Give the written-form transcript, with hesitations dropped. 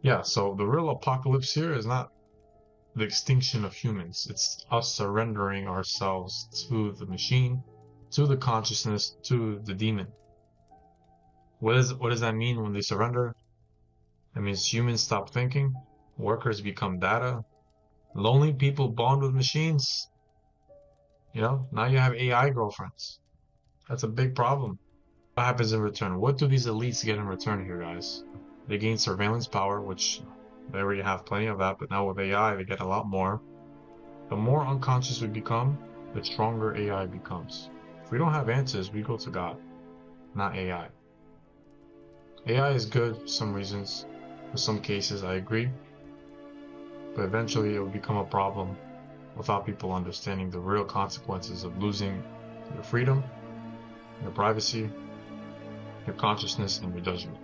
Yeah, so the real apocalypse here is not the extinction of humans. It's us surrendering ourselves to the machine, to the consciousness, to the demon. What does that mean when they surrender? It means humans stop thinking, workers become data, lonely people bond with machines. Now you have AI girlfriends. That's a big problem. What happens in return? What do these elites get in return here, guys? They gain surveillance power, which they already have plenty of that, but now with AI, they get a lot more. The more unconscious we become, the stronger AI becomes. If we don't have answers, we go to God, not AI. AI is good for some reasons. For some cases, I agree. But eventually, it will become a problem without people understanding the real consequences of losing your freedom, your privacy, your consciousness, and your judgment.